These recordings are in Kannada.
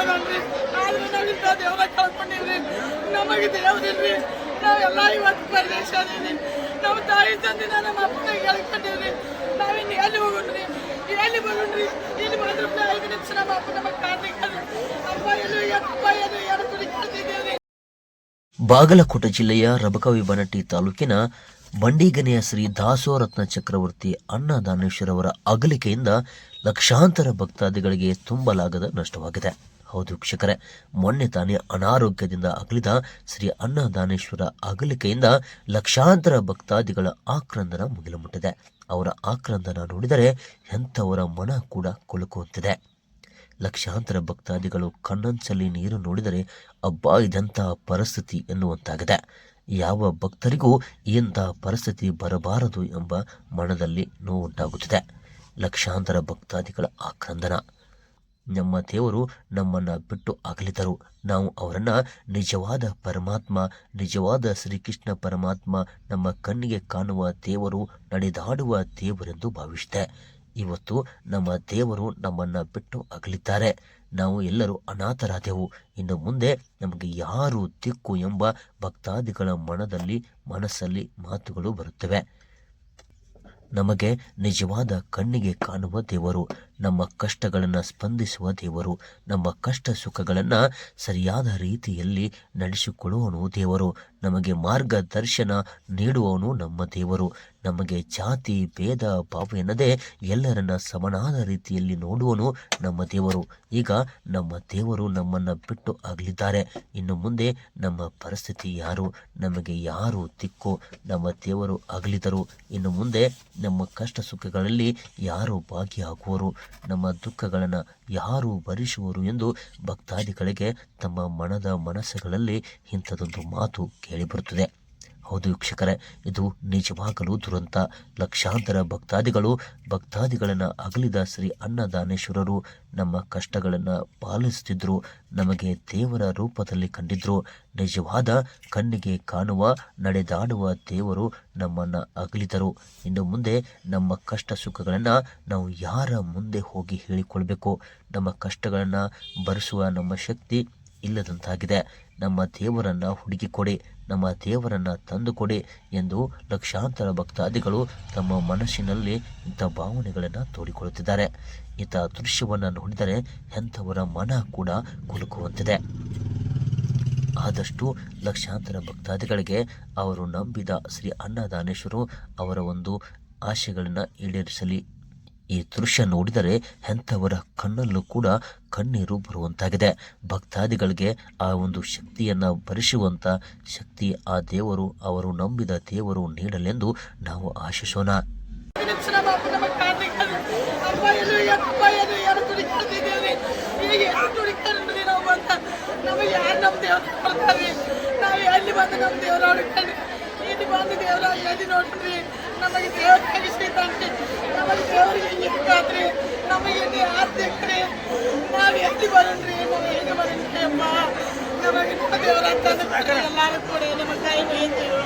ಅದನ್ರಿ. ಆದ್ರೆ ನಾವಿಂತ ದೇವ್ರ ಕಳ್ಕೊಂಡಿವ್ರಿ. ನಮಗೆ ದೇವ್ರಿಲ್ರಿ. ನಾವೆಲ್ಲ ಇವತ್ತು ಪರದೇಶ ಅದೀವಿ. ನಮ್ಮ ತಾಯಿ ತಂದಿನ ನಮ್ಮ ಅಪ್ಪನ ಹೇಳ್ಕೊಂಡಿವ್ರಿ. ನಾವಿನ್ನು ಎಲ್ಲಿ ಹೋಗೋಣ್ರಿ, ಎಲ್ಲಿ ಬರೋಣ್ರಿ? ಇಲ್ಲಿ ಮಾತ್ರ 5 ನಿಮಿಷ ನಮ್ಮ ಅಪ್ಪ ನಮಗೆ ಕಾಣ್ಲಿಕ್ಕೆ ಅಪ್ಪ ಎಲ್ಲೂ ಏನು ತುಳಿಕಾಡ್ತಿದ್ದೇವ್ರಿ. ಬಾಗಲಕೋಟೆ ಜಿಲ್ಲೆಯ ರಬಕವಿ ಬನಟ್ಟಿ ತಾಲೂಕಿನ ಬಂಡಿಗನೆಯ ಶ್ರೀ ದಾಸೋರತ್ನ ಚಕ್ರವರ್ತಿ ಅನ್ನದಾನೇಶ್ವರ ಅವರ ಅಗಲಿಕೆಯಿಂದ ಲಕ್ಷಾಂತರ ಭಕ್ತಾದಿಗಳಿಗೆ ತುಂಬಲಾಗದ ನಷ್ಟವಾಗಿದೆ. ಹೌದು ವೀಕ್ಷಕರೇ, ಮೊನ್ನೆ ತಾನೇ ಅನಾರೋಗ್ಯದಿಂದ ಅಗಲಿದ ಶ್ರೀ ಅನ್ನದಾನೇಶ್ವರ ಅಗಲಿಕೆಯಿಂದ ಲಕ್ಷಾಂತರ ಭಕ್ತಾದಿಗಳ ಆಕ್ರಂದನ ಮುಗಿಲು ಮುಟ್ಟಿದೆ. ಅವರ ಆಕ್ರಂದನ ನೋಡಿದರೆ ಎಂಥವರ ಮನ ಕೂಡ ಕುಲುಕುವಂತಿದೆ. ಲಕ್ಷಾಂತರ ಭಕ್ತಾದಿಗಳು ಕಣ್ಣಂಚಲ್ಲಿ ನೀರು ನೋಡಿದರೆ ಅಬ್ಬಾ ಇದಂತಹ ಪರಿಸ್ಥಿತಿ ಎನ್ನುವಂತಾಗಿದೆ. ಯಾವ ಭಕ್ತರಿಗೂ ಇಂತಹ ಪರಿಸ್ಥಿತಿ ಬರಬಾರದು ಎಂಬ ಮನದಲ್ಲಿ ನೋವುಂಟಾಗುತ್ತಿದೆ. ಲಕ್ಷಾಂತರ ಭಕ್ತಾದಿಗಳ ಆಕ್ರಂದನ. ನಮ್ಮ ದೇವರು ನಮ್ಮನ್ನು ಬಿಟ್ಟು ಅಗಲಿದರು. ನಾವು ಅವರನ್ನು ನಿಜವಾದ ಪರಮಾತ್ಮ, ನಿಜವಾದ ಶ್ರೀಕೃಷ್ಣ ಪರಮಾತ್ಮ, ನಮ್ಮ ಕಣ್ಣಿಗೆ ಕಾಣುವ ದೇವರು, ನಡೆದಾಡುವ ದೇವರೆಂದು ಭಾವಿಸಿದೆ. ಇವತ್ತು ನಮ್ಮ ದೇವರು ನಮ್ಮನ್ನು ಬಿಟ್ಟು ಅಗಲಿದ್ದಾರೆ. ನಾವು ಎಲ್ಲರೂ ಅನಾಥರಾದೆವು. ಇನ್ನು ಮುಂದೆ ನಮಗೆ ಯಾರು ದಿಕ್ಕು ಎಂಬ ಭಕ್ತಾದಿಗಳ ಮನಸ್ಸಲ್ಲಿ ಮಾತುಗಳು ಬರುತ್ತವೆ. ನಮಗೆ ನಿಜವಾದ ಕಣ್ಣಿಗೆ ಕಾಣುವ ದೇವರು, ನಮ್ಮ ಕಷ್ಟಗಳನ್ನು ಸ್ಪಂದಿಸುವ ದೇವರು, ನಮ್ಮ ಕಷ್ಟ ಸುಖಗಳನ್ನು ಸರಿಯಾದ ರೀತಿಯಲ್ಲಿ ನಡೆಸಿಕೊಳ್ಳುವನು ದೇವರು, ನಮಗೆ ಮಾರ್ಗದರ್ಶನ ನೀಡುವವನು ನಮ್ಮ ದೇವರು, ನಮಗೆ ಜಾತಿ ಭೇದ ಭಾವ ಎನ್ನದೆ ಎಲ್ಲರನ್ನ ಸಮನಾದ ರೀತಿಯಲ್ಲಿ ನೋಡುವನು ನಮ್ಮ ದೇವರು. ಈಗ ನಮ್ಮ ದೇವರು ನಮ್ಮನ್ನು ಬಿಟ್ಟು ಆಗಲಿದ್ದಾರೆ. ಇನ್ನು ಮುಂದೆ ನಮ್ಮ ಪರಿಸ್ಥಿತಿ ಯಾರು? ನಮಗೆ ಯಾರು ದಿಕ್ಕು? ನಮ್ಮ ದೇವರು ಅಗಲಿದರು. ಇನ್ನು ಮುಂದೆ ನಮ್ಮ ಕಷ್ಟ ಸುಖಗಳಲ್ಲಿ ಯಾರು ಭಾಗಿಯಾಗುವರು? ನಮ್ಮ ದುಃಖಗಳನ್ನು ಯಾರು ಭರಿಸುವರು ಎಂದು ಭಕ್ತಾದಿಗಳಿಗೆ ತಮ್ಮ ಮನಸ್ಸುಗಳಲ್ಲಿ ಇಂಥದೊಂದು ಮಾತು ಕೇಳಿಬರುತ್ತದೆ. ಹೌದು ವೀಕ್ಷಕರೇ, ಇದು ನಿಜವಾಗಲೂ ದುರಂತ. ಲಕ್ಷಾಂತರ ಭಕ್ತಾದಿಗಳನ್ನು ಅಗಲಿದ ಶ್ರೀ ಅನ್ನದಾನೇಶ್ವರರು ನಮ್ಮ ಕಷ್ಟಗಳನ್ನು ಪಾಲಿಸುತ್ತಿದ್ದರು. ನಮಗೆ ದೇವರ ರೂಪದಲ್ಲಿ ಕಂಡಿದ್ರು. ನಿಜವಾದ ಕಣ್ಣಿಗೆ ಕಾಣುವ ನಡೆದಾಡುವ ದೇವರು ನಮ್ಮನ್ನು ಅಗಲಿದರು. ಇನ್ನು ಮುಂದೆ ನಮ್ಮ ಕಷ್ಟ ಸುಖಗಳನ್ನು ನಾವು ಯಾರ ಮುಂದೆ ಹೋಗಿ ಹೇಳಿಕೊಳ್ಬೇಕು? ನಮ್ಮ ಕಷ್ಟಗಳನ್ನು ಭರಿಸುವ ನಮ್ಮ ಶಕ್ತಿ ಇಲ್ಲದಂತಾಗಿದೆ. ನಮ್ಮ ದೇವರನ್ನು ಹುಡುಕಿಕೊಡಿ, ನಮ್ಮ ದೇವರನ್ನು ತಂದುಕೊಡಿ ಎಂದು ಲಕ್ಷಾಂತರ ಭಕ್ತಾದಿಗಳು ತಮ್ಮ ಮನಸ್ಸಿನಲ್ಲಿ ಇಂಥ ಭಾವನೆಗಳನ್ನು ತೋಡಿಕೊಳ್ಳುತ್ತಿದ್ದಾರೆ. ಇಂಥ ದೃಶ್ಯವನ್ನು ನೋಡಿದರೆ ಎಂಥವರ ಮನ ಕೂಡ ಕುಲುಕುವಂತಿದೆ. ಆದಷ್ಟು ಲಕ್ಷಾಂತರ ಭಕ್ತಾದಿಗಳಿಗೆ ಅವರು ನಂಬಿದ ಶ್ರೀ ಅನ್ನದಾನೇಶ್ವರು ಅವರ ಒಂದು ಆಶೆಗಳನ್ನು ಈಡೇರಿಸಲಿ. ಈ ದೃಶ್ಯ ನೋಡಿದರೆ ಎಂಥವರ ಕಣ್ಣಲ್ಲೂ ಕೂಡ ಕಣ್ಣೀರು ಬರುವಂತಾಗಿದೆ. ಭಕ್ತಾದಿಗಳಿಗೆ ಆ ಒಂದು ಶಕ್ತಿಯನ್ನು ಭರಿಸುವಂಥ ಶಕ್ತಿ ಆ ದೇವರು, ಅವರು ನಂಬಿದ ದೇವರು ನೀಡಲೆಂದು ನಾವು ಆಶಿಸೋಣ. ಇಲ್ಲಿ ಬಂದು ದೇವರ ಎಲ್ಲಿ ನೋಡ್ರಿ, ನಮಗೆ ದೇವರಾಗಿ ಶ್ರೀತಾಂತಿ, ನಮಗೆ ದೇವರಿಗೆ ಹಿಂಗಾದ್ರಿ, ನಮಗೆ ಇಲ್ಲಿ ಆರ್ತಿಕ್ರಿ, ನಾವು ಎಲ್ಲಿ ಬರೋಣ್ರಿ, ನಾವು ಹೇಗೆ ಬರೋಣ್ರಿ ಅಮ್ಮ? ನಮಗೆ ನಮ್ಮ ದೇವರ ತಂದು ಎಲ್ಲರೂ ಕೂಡ ನಮ್ಮ ಕೈ ಮೇಯ್ತೀವಿ.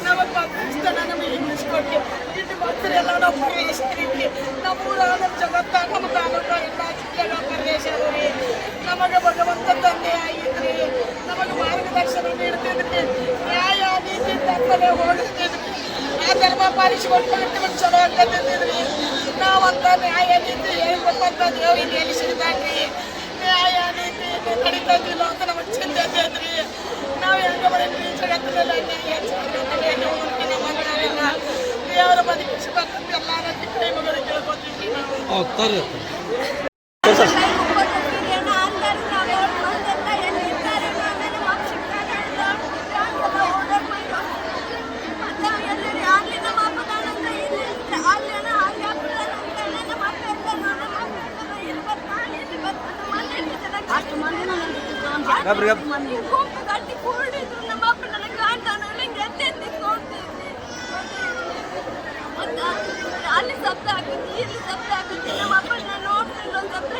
ನಮ್ಮ ಪಕ್ಷನ ನಮಗೆ ಹಿಂಗಿಸ್ಕೊಟ್ಟು ಇಲ್ಲಿ ಬಂದ್ರೆ ಎಲ್ಲ ನಾವು ಪ್ರವೇಶಿಸ್ತೀವಿ. ನಮ್ಮ ಊರ ನಮ್ಮ ಜಗತ್ತ ನಮ್ಮ ತಾಲೂಕ ಎಲ್ಲ ಜಿಲ್ಲೆಗಳ ಪ್ರದೇಶ ರೀ. ನಮಗೆ ಭಗವಂತ ತಂದೆ ಆಗಿದ್ರಿ, ನಮಗೆ ಮಾರ್ಗದರ್ಶನ ನೀಡ್ತಿದ್ರಿ, ನ್ಯಾಯ ನೀತಿ ತಪ್ಪದೆ ಹೋಗಿರ್ತಿದ್ರಿ. ಆ ಧರ್ಮ ಪಾಲಿಸಿಕೊಂಡು ನಮಗೆ ಚಲೋ ಆಗ್ತಿದ್ರಿ. ನಾವಂತ ನ್ಯಾಯ ನೀತಿ ಹೇಳ್ಬೇಕಂತ ದೇವ್ರಿಗೆ ಹೇಳಿಸಿದ್ದಾನ್ರಿ. ನ್ಯಾಯ ನೀತಿ ನಡೀತಿದ್ದಿಲ್ಲ ಅಂತ ನಮಗೆ ಚಿಂತೆ ಇದ್ರಿ. ನಾವು ಹೆಂಗ ಬರೀ ಜಗತ್ತಿನಲ್ಲಿ ಅನ್ಯಾಯ ನಾವೆಲ್ಲ ದೇವರ ಬದುಕಿಸಬೇಕಂತ ಎಲ್ಲಾರ ಕೈ ಮಗಳು ಕೇಳ್ಕೊತೀವಿ ನಾವು. ಅಲ್ಲಿ ಶಬ್ದ ಆಗುತ್ತೆ, ಇಲ್ಲಿ ಶಬ್ದ ಆಗುತ್ತೆ. ನಮ್ಮ ಅಪ್ಪನ ನೋಡ್ತಿಲ್ಲ ಒಂದು ಶಬ್ದ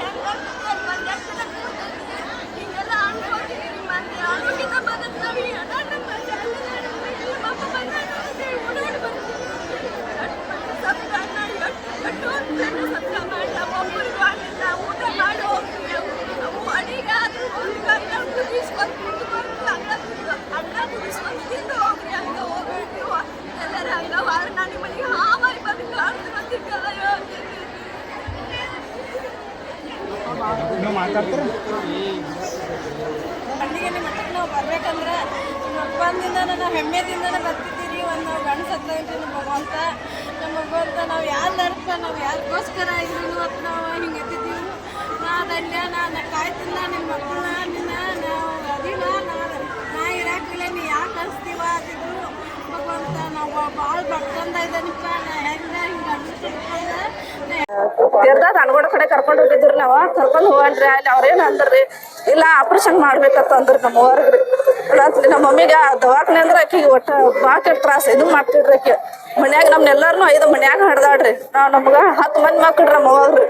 ಹಿಂಗೆಲ್ಲ ಅನ್ಕೋತೀವಿ. ಮಂದಿ ಆರೋಗ್ಯದ ಬದುಕ್ತಾವಿ. ನಮ್ಮ ಅಪ್ಪ ಬಂದ ಓಡಾಡಿ ಬರ್ತೀವಿ. ಶಬ್ದ ಶಬ್ದ ಮಾಡಿ ಒಬ್ಬರಿಗೆ ಆಗಲಿಲ್ಲ, ಊಟ ಮಾಡಿ ಹೋಗ್ತೀವಿ. ಅವು ಅಡಿಗೆ ಹಳ್ಳಿಗೆ ಮಟ್ಟಕ್ಕೆ ನಾವು ಬರ್ಬೇಕಂದ್ರೆ ಒಬ್ಬಂದಿಂದ ನಾವು ಹೆಮ್ಮೆದಿಂದನೇ ಬರ್ತಿದ್ದೀರಿ. ಒಂದು ನಾವು ಗಂಡು ಸತ್ತೈತಿ ಭಗವಂತ, ನಮ್ಮ ಭಗವಂತ ನಾವು ಯಾರ್ದಾರಪ್ಪ ನಾವು ಯಾರಿಗೋಸ್ಕರ ಇದ್ರು ಇವತ್ತು ನಾವು ಹಿಂಗೆ ಎತ್ತಿದ್ದೀವಿ. ನಾದಲ್ಯ ನಾನು ಕಾಯ್ತಿಲ್ಲ ನಿಮ್ಮ ಮಕ್ಕಳನ್ನ ನಿನ್ನ ನಾವು ಅದಿಲ್ಲ ನಾ ಇರಾಕಿಲ್ಲ ನೀ ಯಾಕೆ ಅನಿಸ್ತೀವ ಅಂತಿದ್ರು. ಭಗವಂತ ನಾವು ಭಾಳ ಬಡ್ಕೊಂಡ ಇದ್ದಾನಿಪ್ಪ, ನಾ ಹೆಂಗೆ ಹಿಂಗೆ ಅನ್ಸುತ್ತೆ. ತೀರ್ದಾಗ ಅನ್ಗೋಡ ಕಡೆ ಕರ್ಕೊಂಡು ಹೋಗಿದ್ರಿ. ನಾವು ಕರ್ಕೊಂಡು ಹೋಗಣ್ರಿ ಅಲ್ಲಿ ಅವ್ರೇನು ಅಂದ್ರಿ, ಇಲ್ಲ ಆಪ್ರೇಷನ್ ಮಾಡ್ಬೇಕಂತ ಅಂದ್ರಿ ನಮ್ಮ ಊರಿಗೆ. ನಮ್ಮ ಮಮ್ಮಿಗೆ ದವಾಖಾನೆ ಅಂದ್ರೆ ಆಕಿಗೆ ಒಟ್ಟು ಭಾಳ ತ್ರಾಸ ಇದು ಮಾಡ್ತಿದ್ರಿ. ಆಕೆ ಮನ್ಯಾಗ ನಮ್ನೆಲ್ಲರೂ 5 ಮನ್ಯಾಗ ಹಡ್ದಾಡ್ರಿ. ನಾವು ನಮ್ಗೆ 10 ಮಂದಿ ಮಕ್ಳು ನಮ್ಮ ಅವ್ರಿ,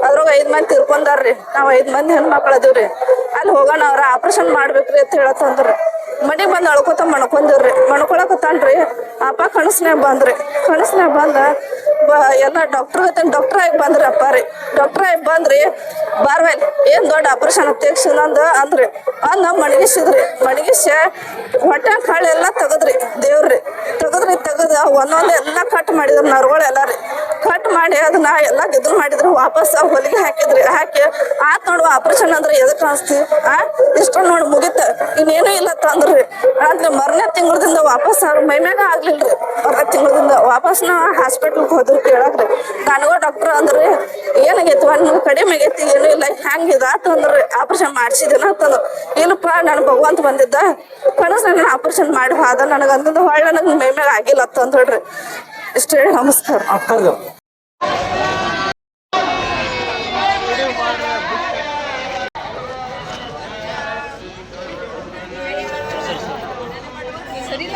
ಅದ್ರಾಗ 5 ಮಂದಿ ತಿರ್ಕೊಂಡಾರ್ರಿ. ನಾವು 5 ಮಂದಿ ಹೆಣ್ಮಕ್ಳು ಅದೀವ್ರಿ. ಅಲ್ಲಿ ಹೋಗೋಣ ಅವ್ರ ಆಪ್ರೇಷನ್ ಮಾಡ್ಬೇಕ್ರಿ ಅಂತ ಹೇಳತ್ತಂದ್ರಿ. ಮನೆಗೆ ಬಂದು ಅಳ್ಕೊತ ಮಣ್ಕೊಂದಿವ್ರಿ. ಮಣ್ಕೊಳಕತ್ತಾನ್ರಿ. ಅಪ್ಪ ಕನಸ್ನ್ಯಾಗ ಬಂದ್ರಿ. ಕನಸ್ನ್ಯಾಗ ಬಂದ ಎಲ್ಲ ಡಾಕ್ಟರ್ ಆಗಿ ಬಂದ್ರಿ. ಅಪ್ಪ ರೀ ಡಾಕ್ಟರ್ ಆಗಿ ಬಂದ್ರಿ. ಬಾರ್ವೆಲ್ ಏನು ದೊಡ್ಡ ಆಪ್ರೇಷನ್ ತೆಗ್ಸಿದಂದು ಅಂದ್ರಿ. ನಾವು ಮಣಗಿಸಿದ್ರಿ. ಮಣಗಿಸಿ ಹೊಟ್ಟೆ ಕಾಳೆಲ್ಲ ತೆಗದ್ರಿ. ದೇವ್ರಿ ತೆಗದು ಒಂದೊಂದು ಎಲ್ಲ ಕಟ್ ಮಾಡಿದ್ರು. ನರ್ಗಳೆಲ್ಲ ರೀ ಕಟ್ ಮಾಡಿ ಅದನ್ನ ಎಲ್ಲ ಇದನ್ನ ಮಾಡಿದ್ರು. ವಾಪಸ್ ಹೊಲಿಗೆ ಹಾಕಿದ್ರಿ. ಹಾಕಿ ಆತ್ ನೋಡುವ ಆಪ್ರೇಷನ್ ಅಂದ್ರೆ ಎದಕ್ಕೆ ಅನಿಸ್ತಿ ಇಷ್ಟ ನೋಡಿ ಮುಗಿತ ಇನ್ನೇನು ಇಲ್ಲ ತಂದ್ರಿ. ಅಂದ್ರೆ ಮರನೇ ತಿಂಗಳದಿಂದ ವಾಪಸ್ ಅವ್ರ ಮೈಮ್ಯಾಗ ಆಗ್ಲಿಲ್ರಿ. ಮರನೇ ತಿಂಗಳದಿಂದ ವಾಪಸ್ ನಾವು ಹಾಸ್ಪಿಟ್ಲ್ಗೆ ಹೋದ್ರಿ ಕೇಳಕ್ರಿ. ನನಗೋ ಡಾಕ್ಟರ್ ಅಂದ್ರಿ ಏನಾಗೈತಿ ಒಂದು ಕಡಿಮೆ ಆಗೈತಿ ಏನೂ ಇಲ್ಲ ಹ್ಯಾಂಗೆ ಇದಾತು ಅಂದ್ರಿ. ಆಪ್ರೇಷನ್ ಮಾಡಿಸಿದೇನ ಅಂತಂದ್ರು. ಇಲ್ಲಪ್ಪ ನಾನು ಭಗವಂತ ಬಂದಿದ್ದ ಕನಸು ನಾನು ಆಪ್ರೇಷನ್ ಮಾಡಿ ಹೋದ ನನಗೆ ಅಂತಂದು ಹೊಳ್ಳಿ ನನಗೆ ಮೈಮ್ಯಾಗ ಆಗಿಲ್ಲ ಅಂತ ಹೇಳ್ರಿ. ಇಷ್ಟು ಹೇಳಿ ನಮಸ್ಕಾರ. ಸರಿ